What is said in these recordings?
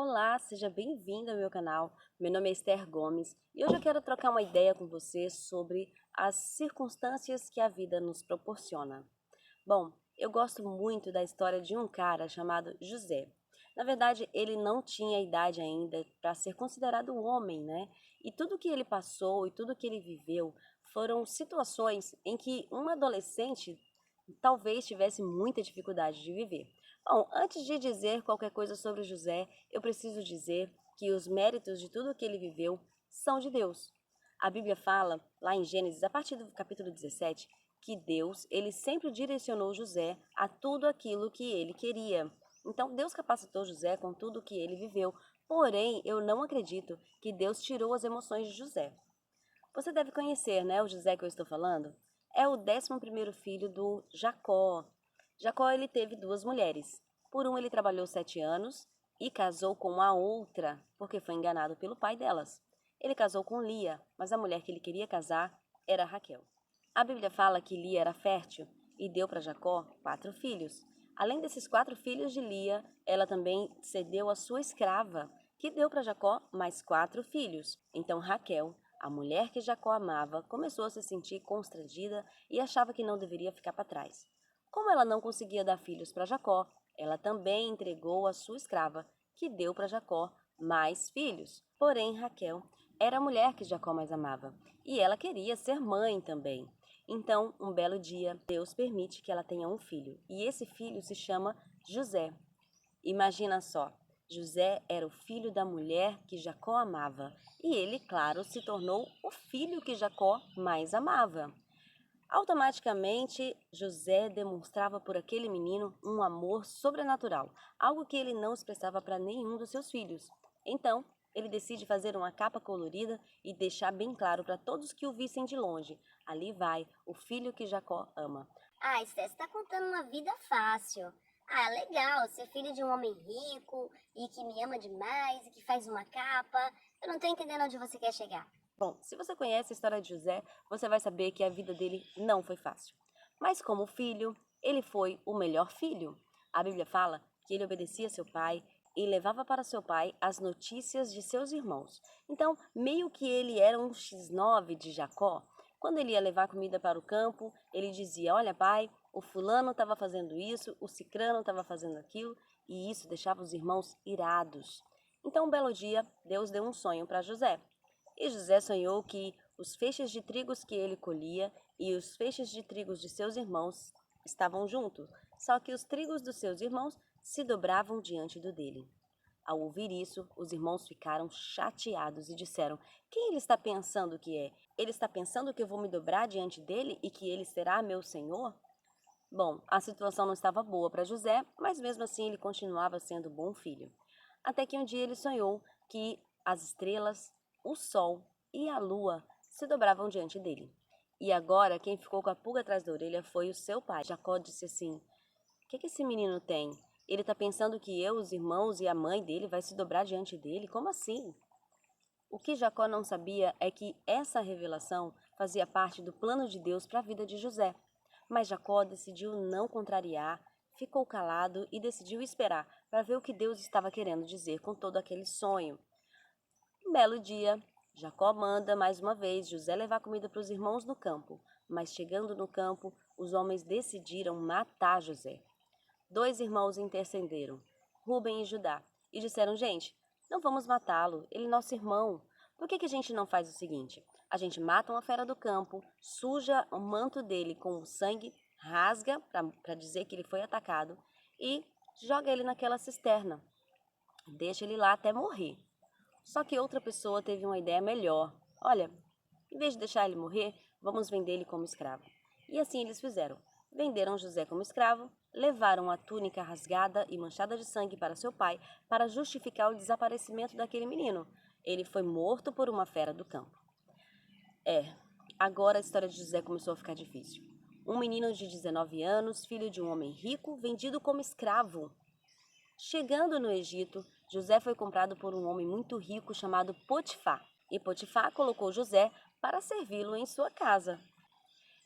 Olá, seja bem-vindo ao meu canal. Meu nome é Esther Gomes e hoje eu quero trocar uma ideia com você sobre as circunstâncias que a vida nos proporciona. Bom, eu gosto muito da história de um cara chamado José. Na verdade, ele não tinha idade ainda para ser considerado homem, né? E tudo que ele passou e tudo que ele viveu foram situações em que um adolescente talvez tivesse muita dificuldade de viver. Bom, antes de dizer qualquer coisa sobre José, eu preciso dizer que os méritos de tudo que ele viveu são de Deus. A Bíblia fala, lá em Gênesis, a partir do capítulo 17, que Deus, ele sempre direcionou José a tudo aquilo que ele queria. Então, Deus capacitou José com tudo que ele viveu. Porém, eu não acredito que Deus tirou as emoções de José. Você deve conhecer, né, o José que eu estou falando? É o 11º filho do Jacó. Jacó ele teve duas mulheres. Por um ele trabalhou 7 anos e casou com a outra, porque foi enganado pelo pai delas. Ele casou com Lia, mas a mulher que ele queria casar era Raquel. A Bíblia fala que Lia era fértil e deu para Jacó 4 filhos. Além desses 4 filhos de Lia, ela também cedeu a sua escrava, que deu para Jacó mais 4 filhos. Então Raquel, a mulher que Jacó amava, começou a se sentir constrangida e achava que não deveria ficar para trás. Como ela não conseguia dar filhos para Jacó, ela também entregou a sua escrava, que deu para Jacó mais filhos. Porém, Raquel era a mulher que Jacó mais amava, e ela queria ser mãe também. Então, um belo dia, Deus permite que ela tenha um filho, e esse filho se chama José. Imagina só, José era o filho da mulher que Jacó amava, e ele, claro, se tornou o filho que Jacó mais amava. Automaticamente, José demonstrava por aquele menino um amor sobrenatural, algo que ele não expressava para nenhum dos seus filhos. Então, ele decide fazer uma capa colorida e deixar bem claro para todos que o vissem de longe: ali vai o filho que Jacó ama. Ah, Esté, você tá contando uma vida fácil. Ah, legal, ser filho de um homem rico e que me ama demais e que faz uma capa. Eu não tô entendendo onde você quer chegar. Bom, se você conhece a história de José, você vai saber que a vida dele não foi fácil. Mas como filho, ele foi o melhor filho. A Bíblia fala que ele obedecia seu pai e levava para seu pai as notícias de seus irmãos. Então, meio que ele era um X9 de Jacó. Quando ele ia levar comida para o campo, ele dizia: Olha, pai, o fulano estava fazendo isso, o cicrano estava fazendo aquilo, e isso deixava os irmãos irados. Então, um belo dia, Deus deu um sonho para José. E José sonhou que os feixes de trigos que ele colhia e os feixes de trigos de seus irmãos estavam juntos, só que os trigos dos seus irmãos se dobravam diante do dele. Ao ouvir isso, os irmãos ficaram chateados e disseram: Quem ele está pensando que é? Ele está pensando que eu vou me dobrar diante dele e que ele será meu senhor? Bom, a situação não estava boa para José, mas mesmo assim ele continuava sendo bom filho. Até que um dia ele sonhou que as estrelas, o sol e a lua se dobravam diante dele. E agora quem ficou com a pulga atrás da orelha foi o seu pai. Jacó disse assim: que esse menino tem? Ele está pensando que eu, os irmãos e a mãe dele vai se dobrar diante dele? Como assim? O que Jacó não sabia é que essa revelação fazia parte do plano de Deus para a vida de José. Mas Jacó decidiu não contrariar, ficou calado e decidiu esperar para ver o que Deus estava querendo dizer com todo aquele sonho. Um belo dia, Jacó manda mais uma vez José levar comida para os irmãos no campo, mas chegando no campo, os homens decidiram matar José. 2 irmãos intercederam, Ruben e Judá, e disseram: Gente, não vamos matá-lo, ele é nosso irmão. Por que a gente não faz o seguinte? A gente mata uma fera do campo, suja o manto dele com o sangue, rasga para dizer que ele foi atacado e joga ele naquela cisterna. Deixa ele lá até morrer. Só que outra pessoa teve uma ideia melhor. Olha, em vez de deixar ele morrer, vamos vender ele como escravo. E assim eles fizeram. Venderam José como escravo, levaram a túnica rasgada e manchada de sangue para seu pai para justificar o desaparecimento daquele menino. Ele foi morto por uma fera do campo. Agora a história de José começou a ficar difícil. Um menino de 19 anos, filho de um homem rico, vendido como escravo. Chegando no Egito, José foi comprado por um homem muito rico chamado Potifar. E Potifar colocou José para servi-lo em sua casa.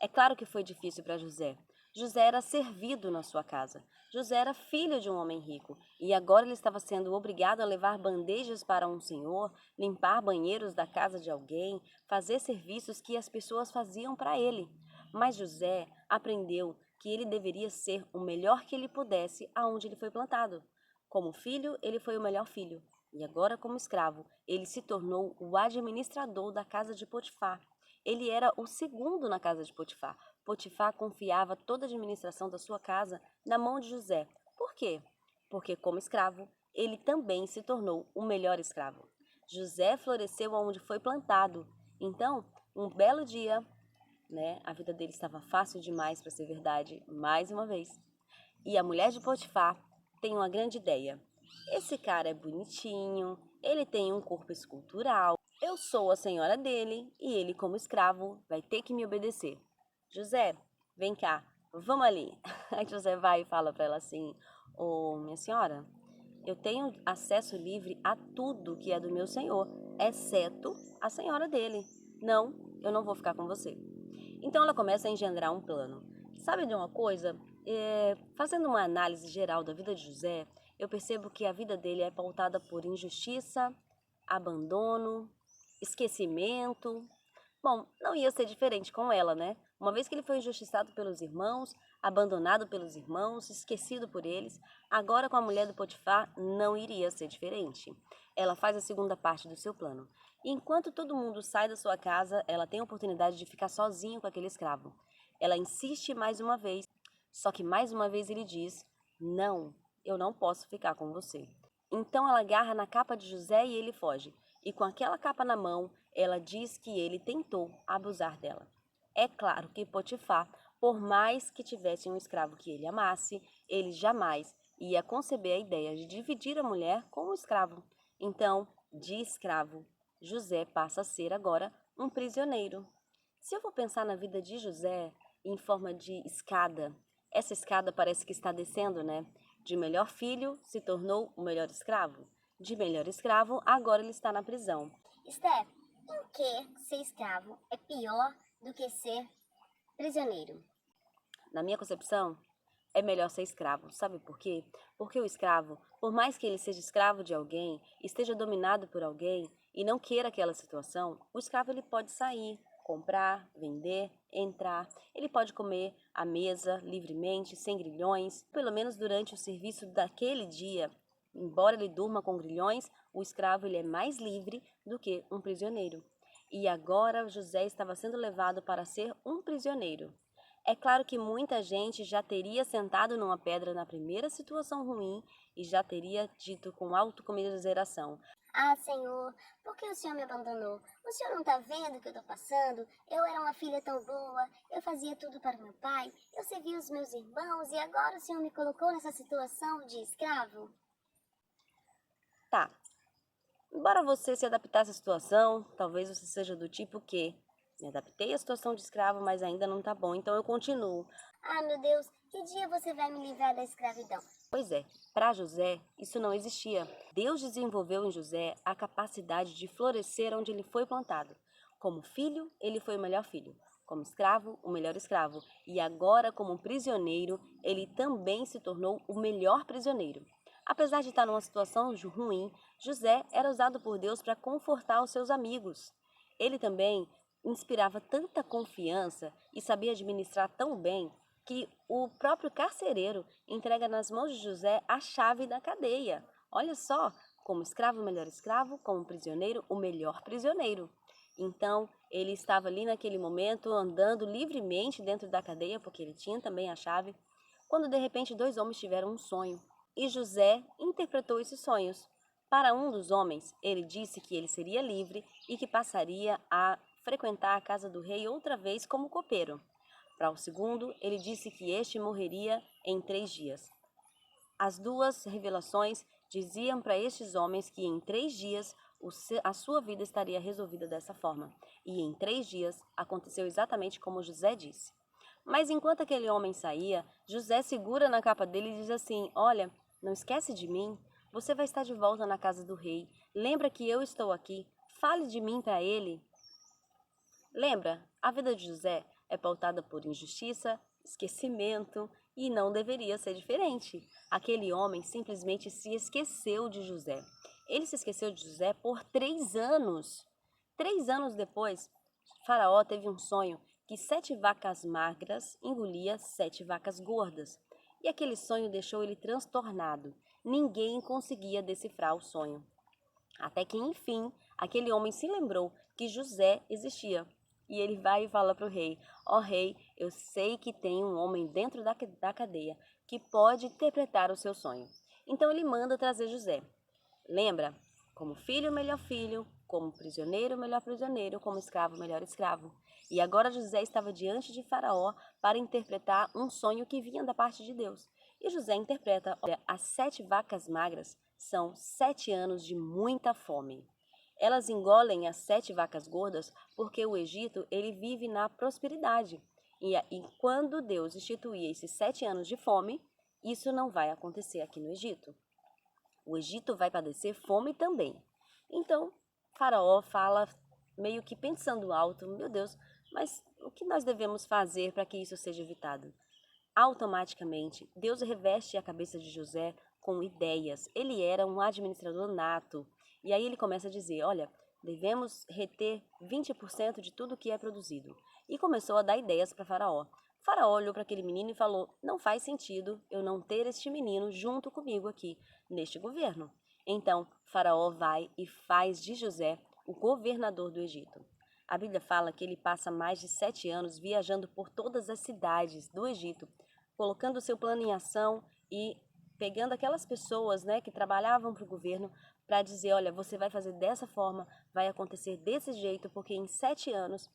É claro que foi difícil para José. José era servido na sua casa. José era filho de um homem rico e agora ele estava sendo obrigado a levar bandejas para um senhor, limpar banheiros da casa de alguém, fazer serviços que as pessoas faziam para ele. Mas José aprendeu que ele deveria ser o melhor que ele pudesse aonde ele foi plantado. Como filho, ele foi o melhor filho. E agora, como escravo, ele se tornou o administrador da casa de Potifar. Ele era o segundo na casa de Potifar. Potifar confiava toda a administração da sua casa na mão de José. Por quê? Porque, como escravo, ele também se tornou o melhor escravo. José floresceu onde foi plantado. Então, um belo dia, a vida dele estava fácil demais para ser verdade, mais uma vez. E a mulher de Potifar tem uma grande ideia. Esse cara é bonitinho, ele tem um corpo escultural, eu sou a senhora dele e ele, como escravo, vai ter que me obedecer. José, vem cá, vamos ali. Aí José vai e fala para ela assim: Ô, minha senhora, eu tenho acesso livre a tudo que é do meu senhor, exceto a senhora dele. Não, eu não vou ficar com você. Então ela começa a engendrar um plano. Sabe de uma coisa? Fazendo uma análise geral da vida de José, eu percebo que a vida dele é pautada por injustiça, abandono, esquecimento. Bom, não ia ser diferente com ela, né? Uma vez que ele foi injustiçado pelos irmãos, abandonado pelos irmãos, esquecido por eles, agora com a mulher do Potifar não iria ser diferente. Ela faz a segunda parte do seu plano. E enquanto todo mundo sai da sua casa, ela tem a oportunidade de ficar sozinha com aquele escravo. Ela insiste mais uma vez, só que mais uma vez ele diz: Não, eu não posso ficar com você. Então ela agarra na capa de José e ele foge. E com aquela capa na mão, ela diz que ele tentou abusar dela. É claro que Potifar, por mais que tivesse um escravo que ele amasse, ele jamais ia conceber a ideia de dividir a mulher com o escravo. Então, de escravo, José passa a ser agora um prisioneiro. Se eu for pensar na vida de José em forma de escada, essa escada parece que está descendo, né? De melhor filho se tornou o melhor escravo. De melhor escravo, agora ele está na prisão. Esther, em que ser escravo é pior do que ser prisioneiro? Na minha concepção, é melhor ser escravo. Sabe por quê? Porque o escravo, por mais que ele seja escravo de alguém, esteja dominado por alguém e não queira aquela situação, o escravo ele pode sair, comprar, vender, entrar. Ele pode comer à mesa livremente, sem grilhões, pelo menos durante o serviço daquele dia. Embora ele durma com grilhões, o escravo ele é mais livre do que um prisioneiro. E agora José estava sendo levado para ser um prisioneiro. É claro que muita gente já teria sentado numa pedra na primeira situação ruim e já teria dito com autocomiseração: Ah, Senhor, por que o Senhor me abandonou? O Senhor não está vendo o que eu estou passando? Eu era uma filha tão boa, eu fazia tudo para o meu pai, eu servia os meus irmãos e agora o Senhor me colocou nessa situação de escravo? Tá, embora você se adaptasse à situação, talvez você seja do tipo que me adaptei à situação de escravo, mas ainda não tá bom, então eu continuo. Ah, meu Deus, que dia você vai me livrar da escravidão? Pois é, para José, isso não existia. Deus desenvolveu em José a capacidade de florescer onde ele foi plantado. Como filho, ele foi o melhor filho. Como escravo, o melhor escravo. E agora, como prisioneiro, ele também se tornou o melhor prisioneiro. Apesar de estar numa situação ruim, José era usado por Deus para confortar os seus amigos. Ele também inspirava tanta confiança e sabia administrar tão bem que o próprio carcereiro entrega nas mãos de José a chave da cadeia. Olha só, como escravo, o melhor escravo, como prisioneiro, o melhor prisioneiro. Então, ele estava ali naquele momento andando livremente dentro da cadeia, porque ele tinha também a chave, quando de repente dois homens tiveram um sonho. E José interpretou esses sonhos. Para um dos homens, ele disse que ele seria livre e que passaria a frequentar a casa do rei outra vez como copeiro. Para o segundo, ele disse que este morreria em 3 dias. As duas revelações diziam para estes homens que em 3 dias a sua vida estaria resolvida dessa forma. E em 3 dias aconteceu exatamente como José disse. Mas enquanto aquele homem saía, José segura na capa dele e diz assim: Olha, não esquece de mim, você vai estar de volta na casa do rei. Lembra que eu estou aqui, fale de mim para ele. Lembra, a vida de José é pautada por injustiça, esquecimento, e não deveria ser diferente. Aquele homem simplesmente se esqueceu de José. Ele se esqueceu de José por 3 anos. 3 anos depois, Faraó teve um sonho que 7 vacas magras engolia 7 vacas gordas. E aquele sonho deixou ele transtornado. Ninguém conseguia decifrar o sonho. Até que, enfim, aquele homem se lembrou que José existia. E ele vai e fala para o rei: Ó rei, eu sei que tem um homem dentro da cadeia que pode interpretar o seu sonho. Então ele manda trazer José. Lembra? Como filho, melhor filho, como prisioneiro, melhor prisioneiro, como escravo, melhor escravo. E agora José estava diante de Faraó para interpretar um sonho que vinha da parte de Deus. E José interpreta: olha, as 7 vacas magras são 7 anos de muita fome. Elas engolem as 7 vacas gordas porque o Egito ele vive na prosperidade. E quando Deus instituir esses 7 anos de fome, isso não vai acontecer aqui no Egito. O Egito vai padecer fome também. Então, Faraó fala, meio que pensando alto: meu Deus, mas o que nós devemos fazer para que isso seja evitado? Automaticamente, Deus reveste a cabeça de José com ideias. Ele era um administrador nato. E aí ele começa a dizer: olha, devemos reter 20% de tudo que é produzido. E começou a dar ideias para Faraó. Faraó olhou para aquele menino e falou: não faz sentido eu não ter este menino junto comigo aqui, neste governo. Então, Faraó vai e faz de José o governador do Egito. A Bíblia fala que ele passa mais de 7 anos viajando por todas as cidades do Egito, colocando seu plano em ação e pegando aquelas pessoas, né, que trabalhavam para o governo para dizer: olha, você vai fazer dessa forma, vai acontecer desse jeito, porque em 7 anos.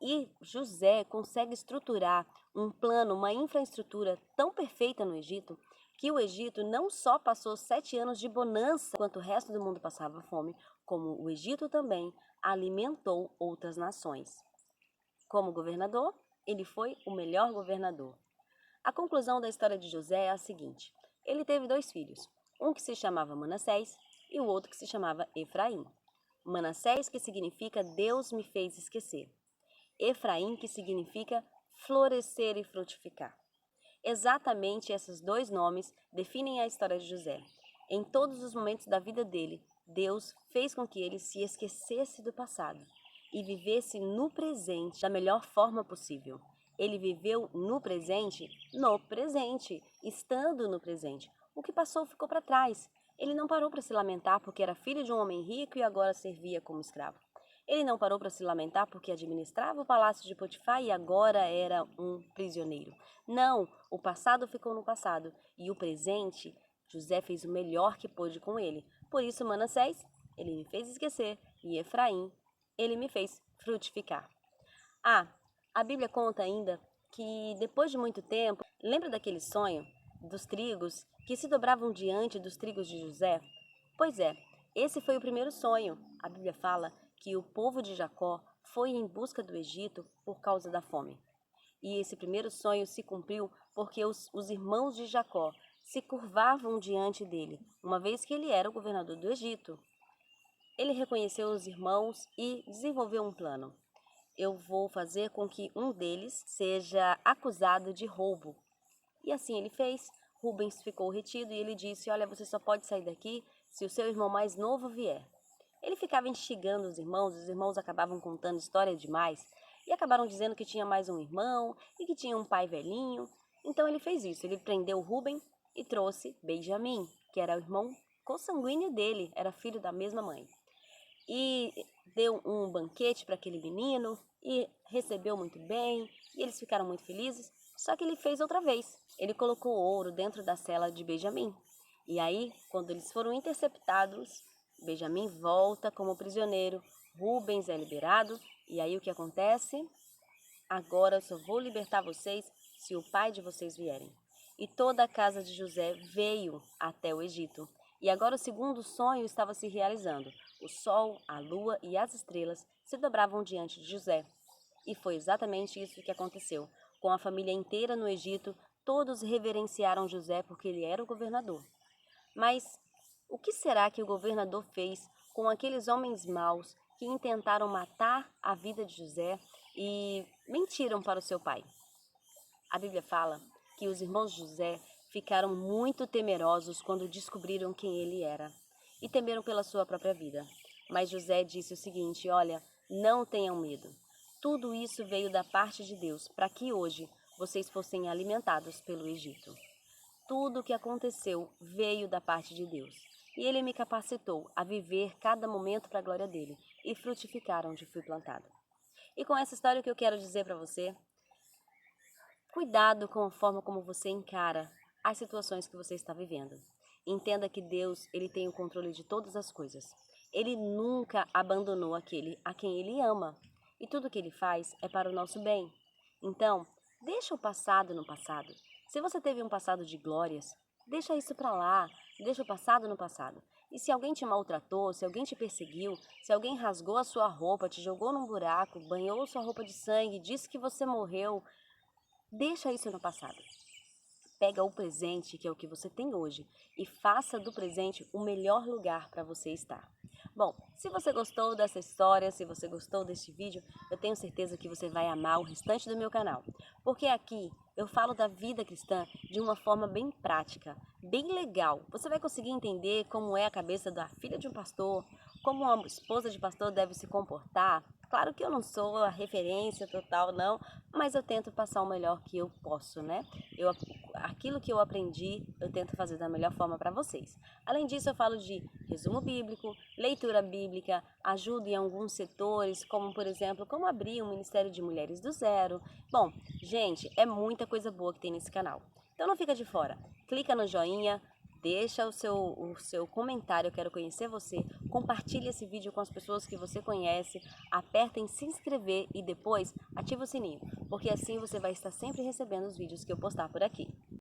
E José consegue estruturar um plano, uma infraestrutura tão perfeita no Egito, que o Egito não só passou 7 anos de bonança, enquanto o resto do mundo passava fome, como o Egito também alimentou outras nações. Como governador, ele foi o melhor governador. A conclusão da história de José é a seguinte: ele teve 2 filhos, um que se chamava Manassés e o outro que se chamava Efraim. Manassés, que significa Deus me fez esquecer. Efraim, que significa florescer e frutificar. Exatamente esses 2 nomes definem a história de José. Em todos os momentos da vida dele, Deus fez com que ele se esquecesse do passado e vivesse no presente da melhor forma possível. Ele viveu no presente, estando no presente. O que passou ficou para trás. Ele não parou para se lamentar porque era filho de um homem rico e agora servia como escravo. Ele não parou para se lamentar porque administrava o palácio de Potifar e agora era um prisioneiro. Não, o passado ficou no passado e o presente, José fez o melhor que pôde com ele. Por isso, Manassés, ele me fez esquecer, e Efraim, ele me fez frutificar. Ah, a Bíblia conta ainda que depois de muito tempo, lembra daquele sonho dos trigos que se dobravam diante dos trigos de José? Pois é, esse foi o primeiro sonho. A Bíblia fala que o povo de Jacó foi em busca do Egito por causa da fome. E esse primeiro sonho se cumpriu porque os irmãos de Jacó se curvavam diante dele, uma vez que ele era o governador do Egito. Ele reconheceu os irmãos e desenvolveu um plano. Eu vou fazer com que um deles seja acusado de roubo. E assim ele fez. Rubens ficou retido e ele disse: olha, você só pode sair daqui se o seu irmão mais novo vier. Ele ficava instigando os irmãos acabavam contando história demais e acabaram dizendo que tinha mais um irmão e que tinha um pai velhinho. Então ele fez isso, ele prendeu Rubem e trouxe Benjamim, que era o irmão consanguíneo dele, era filho da mesma mãe. E deu um banquete para aquele menino e recebeu muito bem e eles ficaram muito felizes. Só que ele fez outra vez, ele colocou ouro dentro da cela de Benjamim. E aí, quando eles foram interceptados, Benjamim volta como prisioneiro, Rubens é liberado, e aí o que acontece? Agora eu só vou libertar vocês se o pai de vocês vierem. E toda a casa de José veio até o Egito. E agora o segundo sonho estava se realizando. O sol, a lua e as estrelas se dobravam diante de José. E foi exatamente isso que aconteceu. Com a família inteira no Egito, todos reverenciaram José porque ele era o governador. Mas o que será que o governador fez com aqueles homens maus que intentaram matar a vida de José e mentiram para o seu pai? A Bíblia fala que os irmãos de José ficaram muito temerosos quando descobriram quem ele era e temeram pela sua própria vida. Mas José disse o seguinte: olha, não tenham medo. Tudo isso veio da parte de Deus para que hoje vocês fossem alimentados pelo Egito. Tudo o que aconteceu veio da parte de Deus. E Ele me capacitou a viver cada momento para a glória dele e frutificar onde fui plantado. E com essa história, o que eu quero dizer para você: cuidado com a forma como você encara as situações que você está vivendo. Entenda que Deus, ele tem o controle de todas as coisas. Ele nunca abandonou aquele a quem ele ama. E tudo que ele faz é para o nosso bem. Então, deixa o passado no passado. Se você teve um passado de glórias, deixa isso para lá. Deixa o passado no passado. E se alguém te maltratou, se alguém te perseguiu, se alguém rasgou a sua roupa, te jogou num buraco, banhou sua roupa de sangue, disse que você morreu, deixa isso no passado. Pega o presente, que é o que você tem hoje, e faça do presente o melhor lugar para você estar. Bom, se você gostou dessa história, se você gostou deste vídeo, eu tenho certeza que você vai amar o restante do meu canal. Porque aqui eu falo da vida cristã de uma forma bem prática, bem legal. Você vai conseguir entender como é a cabeça da filha de um pastor, como uma esposa de pastor deve se comportar. Claro que eu não sou a referência total, não, mas eu tento passar o melhor que eu posso, né? Aquilo que eu aprendi, eu tento fazer da melhor forma para vocês. Além disso, eu falo de resumo bíblico, leitura bíblica, ajuda em alguns setores, como por exemplo, como abrir um Ministério de Mulheres do Zero. Bom, gente, é muita coisa boa que tem nesse canal. Então não fica de fora. Clica no joinha, deixa o seu comentário, eu quero conhecer você. Compartilhe esse vídeo com as pessoas que você conhece. Aperta em se inscrever e depois ativa o sininho, porque assim você vai estar sempre recebendo os vídeos que eu postar por aqui.